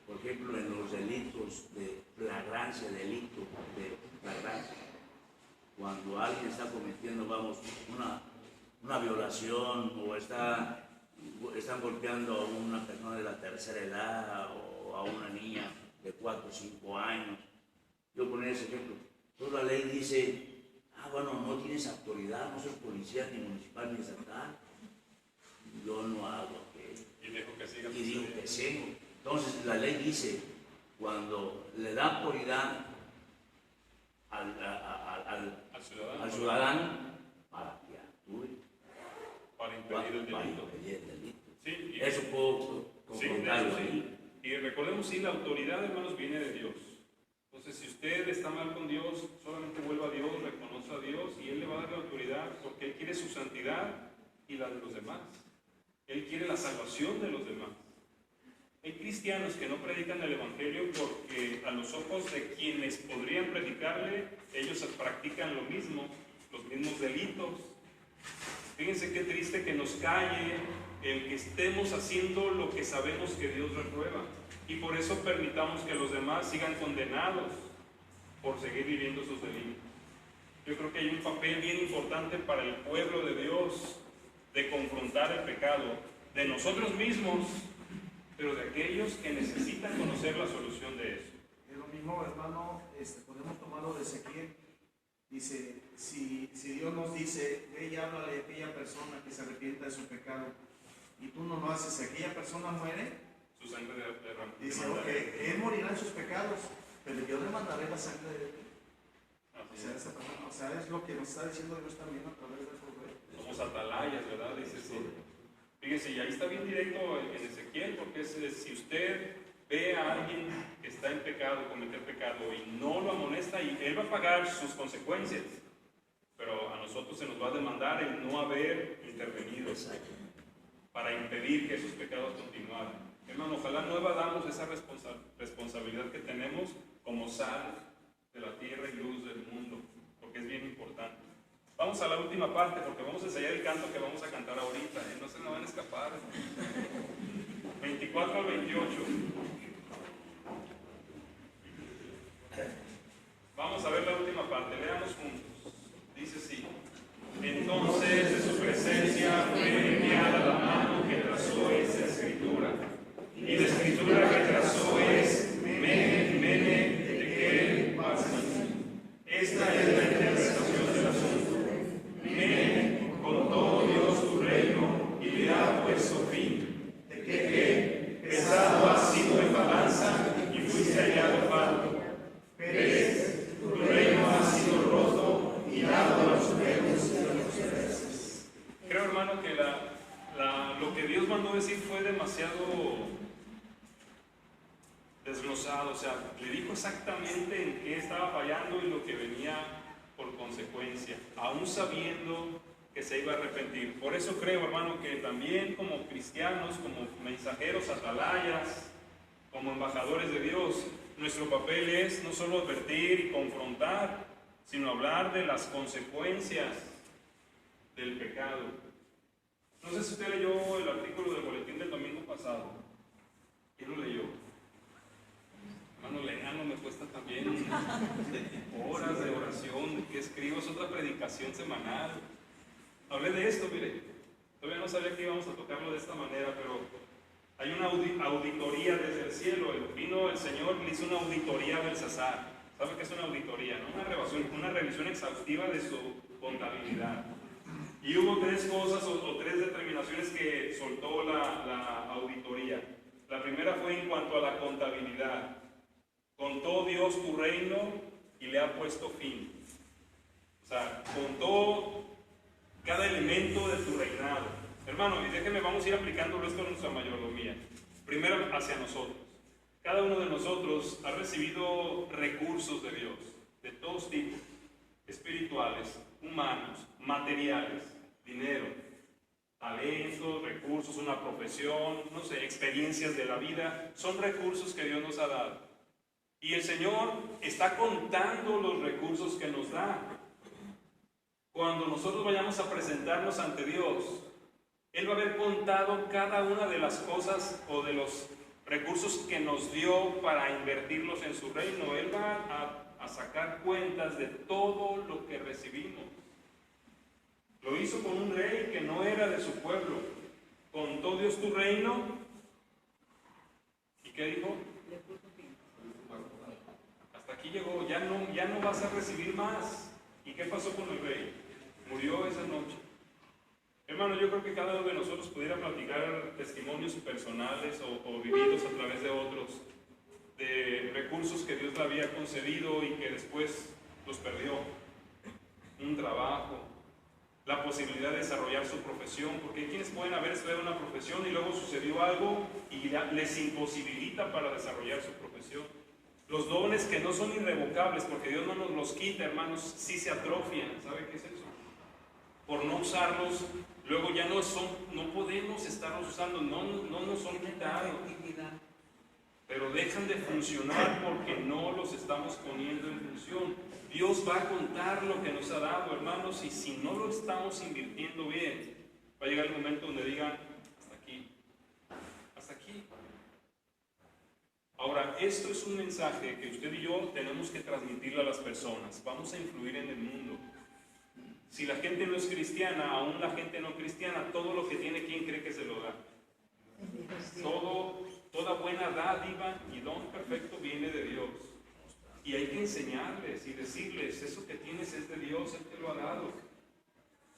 por ejemplo, en los delitos de flagrancia, delito de flagrancia, cuando alguien está cometiendo, vamos, una violación o están golpeando a una persona de la tercera edad o a una niña de 4 o 5 años. Yo ponía ese ejemplo. Toda la ley dice, bueno, no tienes autoridad, no soy policía ni municipal ni estatal. Yo no hago aquello. Y dejo que siga. Y digo que sigo. Entonces la ley dice, cuando le da autoridad al ciudadano para que actúe, para impedir el delito. Sí, eso puedo confrontarlo ahí. Y recordemos, sí, la autoridad, hermanos, viene de Dios. Entonces, si usted está mal con Dios, solamente vuelva a Dios, reconoce a Dios y Él le va a dar la autoridad porque Él quiere su santidad y la de los demás. Él quiere la salvación de los demás. Hay cristianos que no predican el Evangelio porque a los ojos de quienes podrían predicarle, ellos practican lo mismo, los mismos delitos. Fíjense qué triste que nos calle el que estemos haciendo lo que sabemos que Dios reprueba. Y por eso permitamos que los demás sigan condenados por seguir viviendo sus delitos. Yo creo que hay un papel bien importante para el pueblo de Dios de confrontar el pecado de nosotros mismos, pero de aquellos que necesitan conocer la solución de eso. Es lo mismo, hermano, podemos tomarlo de Ezequiel. Dice, si Dios nos dice, ve y háblale a aquella persona que se arrepienta de su pecado, y tú no lo haces, aquella persona muere, Su sangre derramada. dice, ok, él morirá en sus pecados, pero yo demandaré la sangre de él. Esa persona, es lo que nos está diciendo Dios también a través de su rey. Somos atalayas, ¿verdad? Dice sí. Fíjese, y ahí está bien directo en Ezequiel, porque si usted ve a alguien que está en pecado, cometer pecado, y no lo amonesta, y él va a pagar sus consecuencias, pero a nosotros se nos va a demandar el no haber intervenido para impedir que esos pecados continuaran. Hermano, ojalá no evadamos esa responsabilidad que tenemos como sal de la tierra y luz del mundo, porque es bien importante. Vamos a la última parte, porque vamos a ensayar el canto que vamos a cantar ahorita, no se nos van a escapar. 24 al 28. Vamos a ver la última parte, leamos juntos. Dice así: entonces de su presencia fue enviada la mano que trazó esa escritura, y la escritura que trazó es Mene, Mene, Tekel, Parsin. Esta es la interpretación del asunto. Mene, contó Dios tu reino y le ha puesto fin. Tekel, pesado has sido en balanza y fuiste hallado falto. Peres, tu reino ha sido roto y dado a los lejos de los peces. Creo, hermano, que lo que Dios mandó decir fue demasiado desglosado, le dijo exactamente en qué estaba fallando y lo que venía por consecuencia, aún sabiendo que se iba a arrepentir. Por eso creo, hermano, que también como cristianos, como mensajeros atalayas, como embajadores de Dios, nuestro papel es no solo advertir y confrontar, sino hablar de las consecuencias del pecado. No sé si usted leyó el artículo del boletín del domingo pasado. ¿Quién lo leyó? Hermano, leerlo me cuesta también horas de oración que escribo, es otra predicación semanal. Hablé de esto, mire, todavía no sabía que íbamos a tocarlo de esta manera, pero hay una auditoría desde el cielo. Vino el Señor, le hizo una auditoría a Belsasar. ¿Sabe qué es una auditoría? ¿No? Una revisión exhaustiva de su contabilidad. Y hubo tres cosas o tres determinaciones que soltó la auditoría. La primera fue en cuanto a la contabilidad. Contó Dios tu reino y le ha puesto fin. Contó cada elemento de tu reinado. Hermano, y déjenme, vamos a ir aplicándolo esto en nuestra mayordomía. Primero hacia nosotros. Cada uno de nosotros ha recibido recursos de Dios, de todos tipos, espirituales, humanos, materiales, dinero, talentos, recursos, una profesión, no sé, experiencias de la vida. Son recursos que Dios nos ha dado. Y el Señor está contando los recursos que nos da. Cuando nosotros vayamos a presentarnos ante Dios, Él va a haber contado cada una de las cosas o de los recursos que nos dio para invertirlos en su reino. Él va a sacar cuentas de todo lo que recibimos. Lo hizo con un rey que no era de su pueblo. Contó Dios tu reino. ¿Y qué dijo? Hasta aquí llegó, ya no vas a recibir más. ¿Y qué pasó con el rey? Murió esa noche. Hermano, yo creo que cada uno de nosotros pudiera platicar testimonios personales o vividos a través de otros, de recursos que Dios le había concedido y que después los perdió. Un trabajo, la posibilidad de desarrollar su profesión, porque hay quienes pueden haber estudiado una profesión y luego sucedió algo y les imposibilita para desarrollar su profesión. Los dones que no son irrevocables, porque Dios no nos los quita, hermanos, sí se atrofian. ¿Sabe qué es eso? Por no usarlos, luego ya no podemos estarlos usando, no nos son quitados, pero dejan de funcionar porque no los estamos poniendo en función. Dios va a contar lo que nos ha dado, hermanos, y si no lo estamos invirtiendo bien, va a llegar el momento donde digan, hasta aquí, hasta aquí. Ahora, esto es un mensaje que usted y yo tenemos que transmitirle a las personas. Vamos a influir en el mundo. Si la gente no es cristiana, aún la gente no cristiana, todo lo que tiene, ¿quién cree que se lo da? Toda buena dádiva y don perfecto viene de Dios. Y hay que enseñarles y decirles, eso que tienes es de Dios, Él te lo ha dado.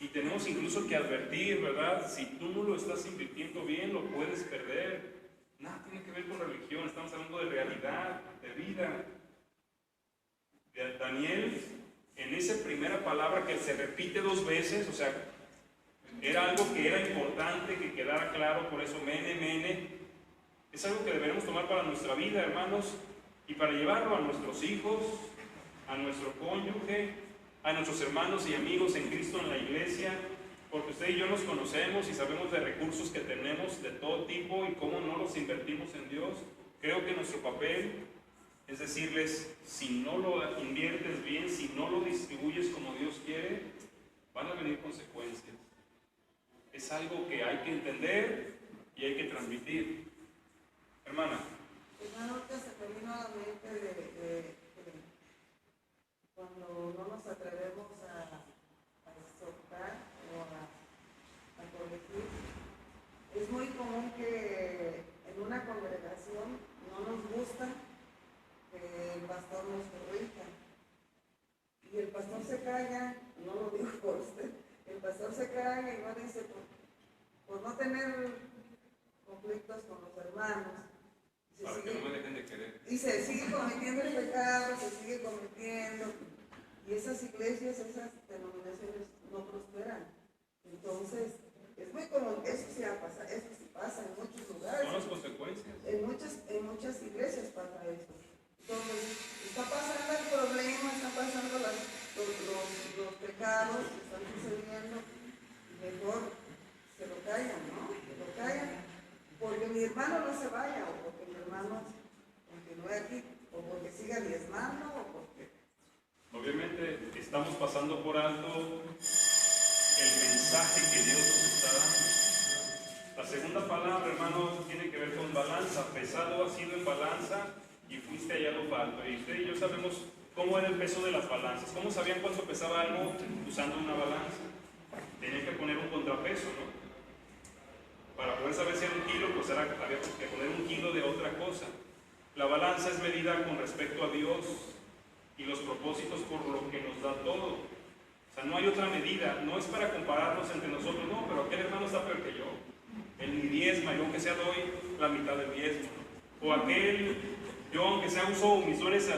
Y tenemos incluso que advertir, ¿verdad? Si tú no lo estás invirtiendo bien, lo puedes perder. Nada tiene que ver con religión, estamos hablando de realidad, de vida. Daniel, en esa primera palabra que se repite 2 veces, o sea, era algo que era importante que quedara claro, por eso mene, mene, es algo que deberemos tomar para nuestra vida, hermanos, y para llevarlo a nuestros hijos, a nuestro cónyuge, a nuestros hermanos y amigos en Cristo en la iglesia, porque usted y yo nos conocemos y sabemos de recursos que tenemos de todo tipo y cómo no los invertimos en Dios. Creo que nuestro papel es decirles, si no lo inviertes bien, si no lo distribuyes como Dios quiere, van a venir consecuencias. Es algo que hay que entender y hay que transmitir. Hermana. Hermano, que se me vino a la mente de cuando no nos atrevemos a exhortar o a corregir. Es muy común que en una congregación no nos gusta que el pastor nos corrija. Y el pastor se calla, no lo digo por usted, el pastor se calla y no dice por no tener conflictos con los hermanos. Para que no me dejen de querer. Y se sigue cometiendo el pecado, se sigue cometiendo. Y esas iglesias, esas denominaciones no prosperan. Entonces, es muy común, eso sí pasa en muchos lugares. Son las consecuencias. En muchas iglesias pasa eso. Entonces, está pasando el problema, están pasando los pecados que están sucediendo. Mejor se lo callan, ¿no? Se lo callan. Porque mi hermano no se vaya, o porque mi hermano continúe aquí, o porque siga diezmando, o porque... Obviamente estamos pasando por alto el mensaje que Dios nos está dando. La segunda palabra, hermano, tiene que ver con balanza. Pesado ha sido en balanza y fuiste hallado falto. Y usted y yo sabemos cómo era el peso de las balanzas. ¿Cómo sabían cuánto pesaba algo usando una balanza? Tenían que poner un contrapeso, ¿no? Para poder saber si era 1 kilo, pues había que poner 1 kilo de otra cosa. La balanza es medida con respecto a Dios y los propósitos por lo que nos da todo. O sea, no hay otra medida, no es para compararnos entre nosotros, no, pero aquel hermano está peor que yo. Él ni diezma, yo aunque sea doy la mitad del diezmo. O aquel, yo aunque sea uso mis dones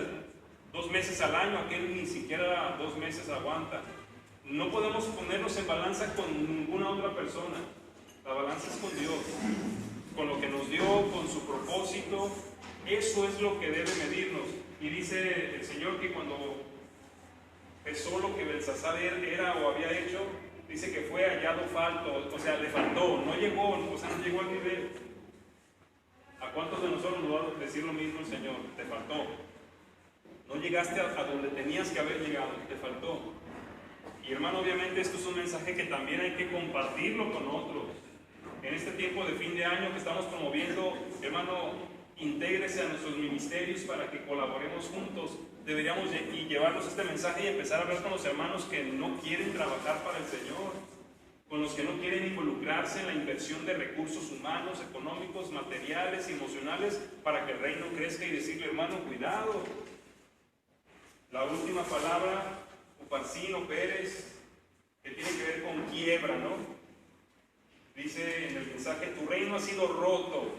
2 meses al año, aquel ni siquiera 2 meses aguanta. No podemos ponernos en balanza con ninguna otra persona. La balanza es con Dios, con lo que nos dio, con su propósito. Eso es lo que debe medirnos. Y dice el Señor que cuando pesó lo que Belsasar era o había hecho, dice que fue hallado falto, o sea, le faltó, no llegó al nivel. ¿A cuántos de nosotros nos va a decir lo mismo el Señor? Te faltó. No llegaste a donde tenías que haber llegado, te faltó. Y hermano, obviamente esto es un mensaje que también hay que compartirlo con otros. En este tiempo de fin de año que estamos promoviendo, hermano, intégrese a nuestros ministerios para que colaboremos juntos. Deberíamos llevarnos este mensaje y empezar a hablar con los hermanos que no quieren trabajar para el Señor, con los que no quieren involucrarse en la inversión de recursos humanos, económicos, materiales, emocionales, para que el reino crezca, y decirle: hermano, cuidado. La última palabra, Uparcino Pérez, que tiene que ver con quiebra, ¿no? Dice en el mensaje: tu reino ha sido roto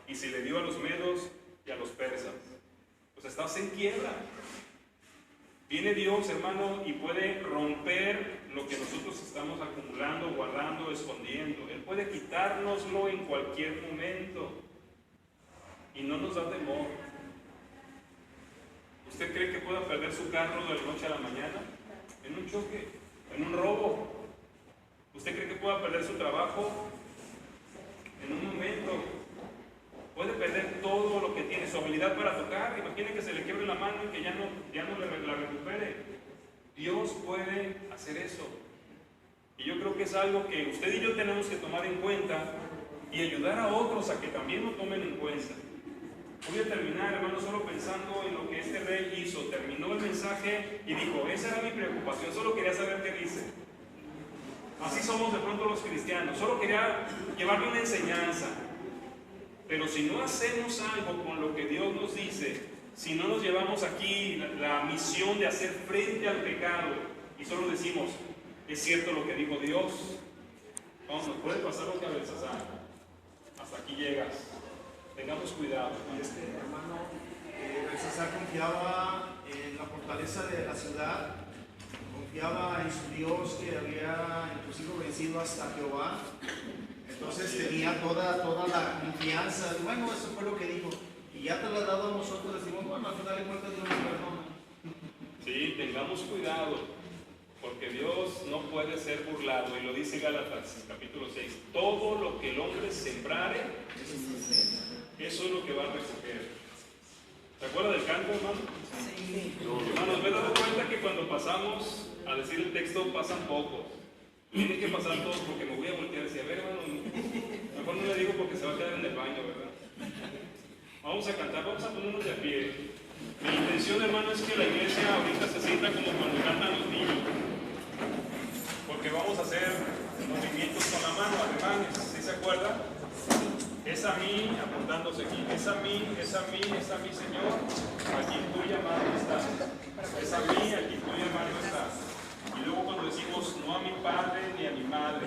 y se le dio a los medos y a los persas. Pues estás en quiebra. Viene Dios, hermano, y puede romper lo que nosotros estamos acumulando, guardando, escondiendo. Él puede quitárnoslo en cualquier momento y no nos da temor. ¿Usted cree que pueda perder su carro de la noche a la mañana? ¿En un choque? ¿En un robo? ¿Usted cree que pueda perder su trabajo? En un momento. Puede perder todo lo que tiene, su habilidad para tocar. Imagine que se le quiebre la mano y que ya no la recupere. Dios puede hacer eso. Y yo creo que es algo que usted y yo tenemos que tomar en cuenta y ayudar a otros a que también lo tomen en cuenta. Voy a terminar, hermano, solo pensando en lo que este rey hizo. Terminó el mensaje y dijo: esa era mi preocupación, solo quería saber qué dice. Así somos de pronto los cristianos, solo quería llevarle una enseñanza. Pero si no hacemos algo con lo que Dios nos dice, si no nos llevamos aquí la misión de hacer frente al pecado y solo decimos: es cierto lo que dijo Dios, vamos, nos puede pasar lo que a Belsasar. Hasta aquí llegas. Tengamos cuidado. Y hermano, Belsasar confiaba en la fortaleza de la ciudad, confiaba en su Dios que había inclusive vencido hasta Jehová. Entonces tenía toda la confianza. Bueno, eso fue lo que dijo. Y ya trasladado a nosotros, decimos: bueno, al final de cuentas Dios nos perdona. Sí, tengamos cuidado, porque Dios no puede ser burlado. Y lo dice Gálatas, capítulo 6. Todo lo que el hombre sembrare, eso es lo que va a recoger. ¿Se acuerda del canto, hermano? Sí. Hermanos, me he dado cuenta que cuando pasamos a decir el texto pasan pocos. Tienen que pasar todos, porque me voy a voltear y decir: a ver, hermano, mejor no le digo porque se va a quedar en el baño, ¿verdad? Vamos a cantar, vamos a ponernos de pie. Mi intención, hermano, es que la iglesia ahorita se sienta como cuando cantan los niños, porque vamos a hacer movimientos con la mano, ademanes, ¿sí se acuerdan? Es a mí, apuntándose aquí, es a mí, Señor, a quien tú llamado estás. Es a mí, a quien tú llamado estás. Y luego cuando decimos: no a mi padre ni a mi madre,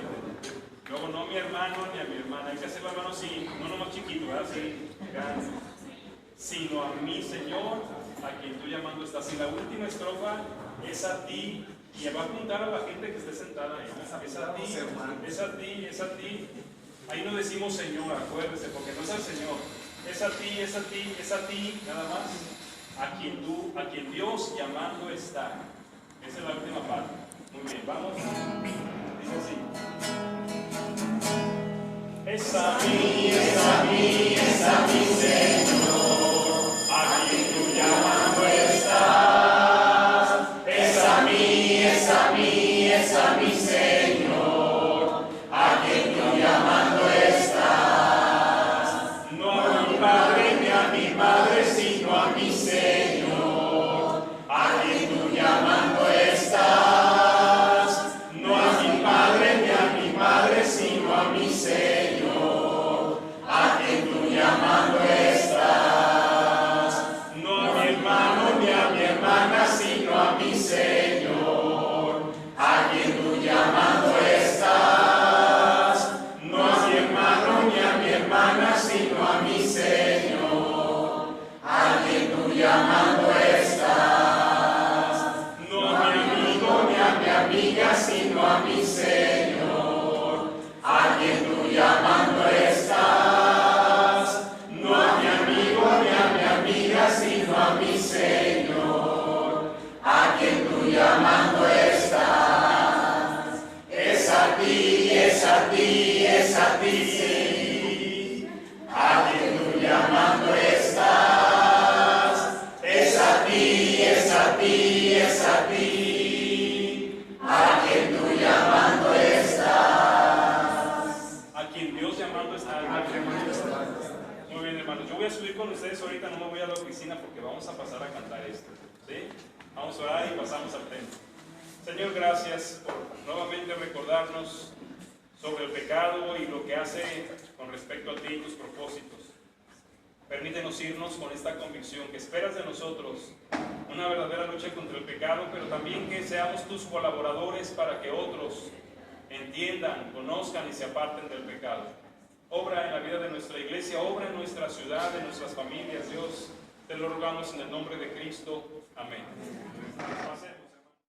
luego no a mi hermano ni a mi hermana, hay que hacerlo, hermano, sí, no nomás chiquito, ¿verdad? Sí, grande. Sino a mi Señor, a quien tú llamando estás. Y la última estrofa es a ti, y va a apuntar a la gente que esté sentada ahí. Es a ti, es a ti, es a ti. Ahí no decimos Señor, acuérdese, porque no es el Señor. Es a ti, es a ti, es a ti, nada más. A quien Dios llamando está. Esa es la última parte. Muy bien, vamos. Dice así. Es a mí, es a mí, es a mí, Señor, a quien tú llamando estás. Es a mí, es a mí, es a mí, Señor, a quien tú llamando estás. No a mi padre ni a mi madre, sino a mi Señor, a quien tú llamando estás. No a mi padre ni a mi madre, sino a mi Señor, Yo voy a subir con ustedes ahorita, no me voy a la oficina porque vamos a pasar a cantar esto. ¿Sí? Vamos a orar y pasamos al tema. Señor, gracias por nuevamente recordarnos sobre el pecado y lo que hace con respecto a ti y tus propósitos. Permítenos irnos con esta convicción que esperas de nosotros una verdadera lucha contra el pecado, pero también que seamos tus colaboradores para que otros entiendan, conozcan y se aparten del pecado. Obra en la vida de nuestra iglesia, obra en nuestra ciudad, en nuestras familias, Dios. Te lo rogamos en el nombre de Cristo. Amén.